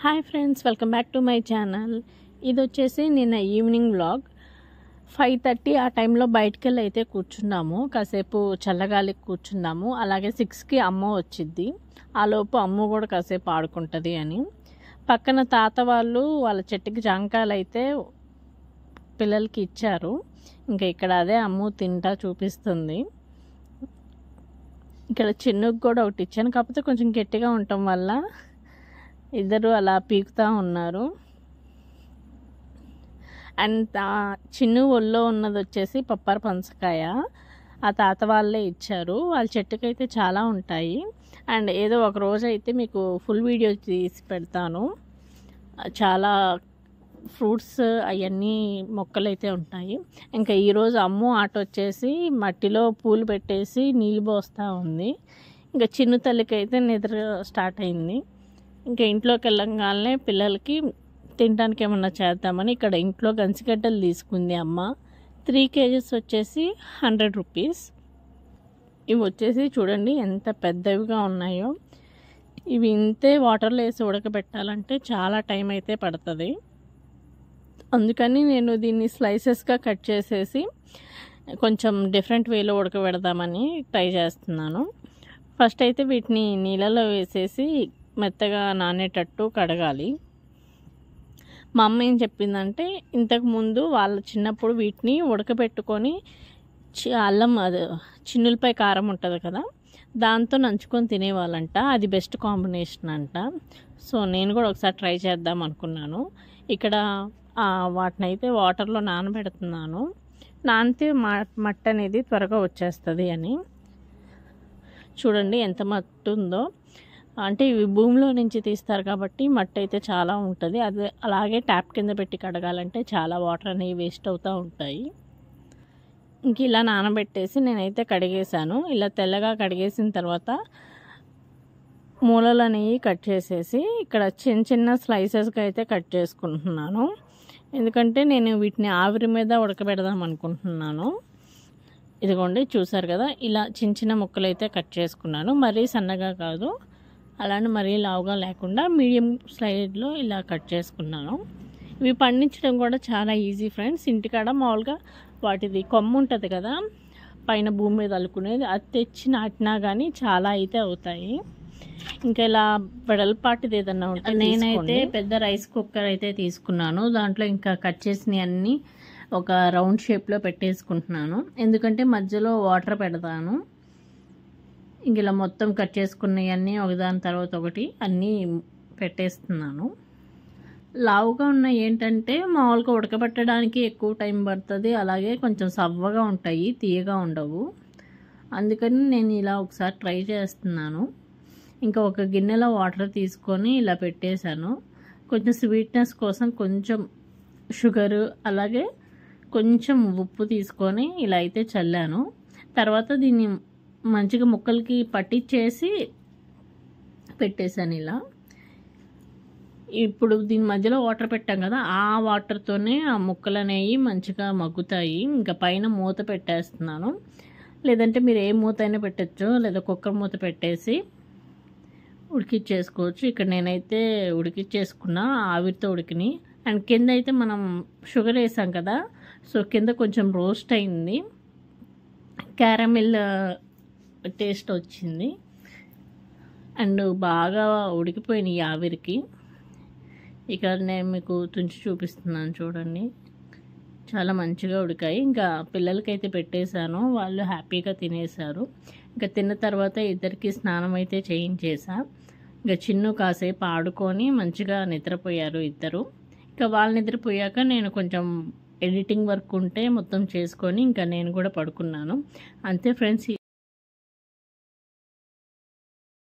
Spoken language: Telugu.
Hi friends, welcome back to my channel. ఇది వచ్చేసి నిన్న ఈవినింగ్ వ్లాగ్. 5:30 ఆ టైంలో బయటకెళ్ళి అయితే కూర్చున్నాము. కాసేపు చల్లగాలికి కూర్చున్నాము. అలాగే 6కి అమ్మ వచ్చిద్ది. ఆలోపు అమ్మ కూడా కాసేపు ఆడుకుంటుంది అని. పక్కన తాత వాళ్ళు వాళ్ళ చెట్టుకి జాంకాయలు అయితే పిల్లలకి ఇచ్చారు. ఇంకా ఇక్కడ అదే అమ్మ తింటా చూపిస్తుంది. ఇక్కడ చిన్నుకు కూడా ఒకటి ఇచ్చాను, కాకపోతే కొంచెం గట్టిగా ఉండటం వల్ల ఇద్దరు అలా పీకుతూ ఉన్నారు. అండ్ చిన్ను ఒళ్ళో ఉన్నది వచ్చేసి పప్పర పనసకాయ. ఆ తాత వాళ్ళే ఇచ్చారు. వాళ్ళ చెట్టుకైతే చాలా ఉంటాయి. అండ్ ఏదో ఒక రోజు అయితే మీకు ఫుల్ వీడియో తీసి పెడతాను. చాలా ఫ్రూట్స్ అవన్నీ మొక్కలు అయితే ఉంటాయి. ఇంకా ఈరోజు అమ్ము ఆట వచ్చేసి మట్టిలో పూలు పెట్టేసి నీళ్ళు పోస్తూ ఉంది. ఇంకా చిన్ను తల్లికి అయితే నిద్ర స్టార్ట్ అయింది. ఇంకా ఇంట్లోకి వెళ్ళంగానే పిల్లలకి తినడానికి ఏమన్నా చేద్దామని ఇక్కడ ఇంట్లో గంచిగడ్డలు తీసుకుంది అమ్మ. 3 kgs వచ్చేసి 100 రూపీస్. ఇవి వచ్చేసి చూడండి ఎంత పెద్దవిగా ఉన్నాయో. ఇవి ఇంతే వాటర్లో వేసి ఉడకబెట్టాలంటే చాలా టైం అయితే పడుతుంది. అందుకని నేను దీన్ని స్లైసెస్గా కట్ చేసేసి కొంచెం డిఫరెంట్ వేలో ఉడకబెడదామని ట్రై చేస్తున్నాను. ఫస్ట్ అయితే వీటిని నీళ్ళలో వేసేసి మెత్తగా నానేటట్టు కడగాలి. మా అమ్మ ఏం చెప్పిందంటే ఇంతకుముందు వాళ్ళ చిన్నప్పుడు వీటిని ఉడకబెట్టుకొని అల్లం చిన్నులపై కారం ఉంటుంది కదా, దాంతో నంచుకొని తినేవాళ్ళంట. అది బెస్ట్ కాంబినేషన్ అంట. సో నేను కూడా ఒకసారి ట్రై చేద్దాం అనుకున్నాను. ఇక్కడ వాటిని అయితే వాటర్లో నానబెడుతున్నాను. నానితే మట్టి అనేది త్వరగా వచ్చేస్తుంది అని. చూడండి ఎంత మట్టి ఉందో. అంటే ఇవి భూమిలో నుంచి తీస్తారు కాబట్టి మట్టి అయితే చాలా ఉంటుంది. అది అలాగే ట్యాప్ కింద పెట్టి కడగాలంటే చాలా వాటర్ అనేవి వేస్ట్ అవుతూ ఉంటాయి. ఇంక ఇలా నానబెట్టేసి నేనైతే కడిగేసాను. ఇలా తెల్లగా కడిగేసిన తర్వాత మూలలు అనేవి కట్ చేసేసి ఇక్కడ చిన్న చిన్న స్లైసెస్గా అయితే కట్ చేసుకుంటున్నాను. ఎందుకంటే నేను వీటిని ఆవిరి మీద ఉడకబెడదాం అనుకుంటున్నాను. ఇదిగోండి చూసారు కదా, ఇలా చిన్న చిన్న ముక్కలు అయితే కట్ చేసుకున్నాను. మరీ సన్నగా కాదు, అలానే మరీ లావుగా లేకుండా మీడియం స్లైడ్లో ఇలా కట్ చేసుకున్నాను. ఇవి పండించడం కూడా చాలా ఈజీ ఫ్రెండ్స్. ఇంటికాడ మామూలుగా వాటిది కొమ్ము ఉంటుంది కదా, పైన భూమి మీద అల్లుకునేది, అది తెచ్చి నాటినా కానీ చాలా అయితే అవుతాయి. ఇంకా ఇలా వెడల్పాటిది ఏదన్నా ఉంటే నేనైతే పెద్ద రైస్ కుక్కర్ అయితే తీసుకున్నాను. దాంట్లో ఇంకా కట్ చేసినవి అన్నీ ఒక రౌండ్ షేప్లో పెట్టేసుకుంటున్నాను. ఎందుకంటే మధ్యలో వాటర్ పెడతాను. ఇంక ఇలా మొత్తం కట్ చేసుకున్నవన్నీ ఒకదాని తర్వాత ఒకటి అన్నీ పెట్టేస్తున్నాను. లావుగా ఉన్న ఏంటంటే మామూలుగా ఉడకబెట్టడానికి ఎక్కువ టైం పడుతుంది. అలాగే కొంచెం సవ్వగా ఉంటాయి, తీయగా ఉండవు. అందుకని నేను ఇలా ఒకసారి ట్రై చేస్తున్నాను. ఇంకా ఒక గిన్నెలో వాటర్ తీసుకొని ఇలా పెట్టేశాను. కొంచెం స్వీట్నెస్ కోసం కొంచెం షుగరు అలాగే కొంచెం ఉప్పు తీసుకొని ఇలా అయితే చల్లాను. తర్వాత దీన్ని మంచిగా ముక్కలకి పట్టించేసి పెట్టేశాను ఇలా. ఇప్పుడు దీని మధ్యలో వాటర్ పెట్టాం కదా, ఆ వాటర్తోనే ఆ ముక్కలు అనేవి మంచిగా మగ్గుతాయి. ఇంకా పైన మూత పెట్టేస్తున్నాను. లేదంటే మీరు ఏ మూత అయినా పెట్టచ్చు, లేదా కుక్కర్ మూత పెట్టేసి ఉడికిచ్చేసుకోవచ్చు. ఇక్కడ నేనైతే ఉడికిచ్చేసుకున్నా, ఆవిరితో ఉడికిని. అండ్ కింద అయితే మనం షుగర్ వేసాం కదా, సో కింద కొంచెం రోస్ట్ అయింది, క్యారమిల్ టేస్ట్ వచ్చింది. అండ్ బాగా ఉడికిపోయినాయి ఆవిరికి. ఇక్కడ నేను మీకు తుంచి చూపిస్తున్నాను చూడండి, చాలా మంచిగా ఉడికాయి. ఇంకా పిల్లలకైతే పెట్టేశాను, వాళ్ళు హ్యాపీగా తినేశారు. ఇంకా తిన్న తర్వాత ఇద్దరికి స్నానం అయితే చేయించేసా. ఇంకా చిన్ను కాసేపు ఆడుకొని మంచిగా నిద్రపోయారు ఇద్దరు. ఇంకా వాళ్ళు నిద్రపోయాక నేను కొంచెం ఎడిటింగ్ వర్క్ ఉంటే మొత్తం చేసుకొని ఇంకా నేను కూడా పడుకున్నాను. అంతే ఫ్రెండ్స్,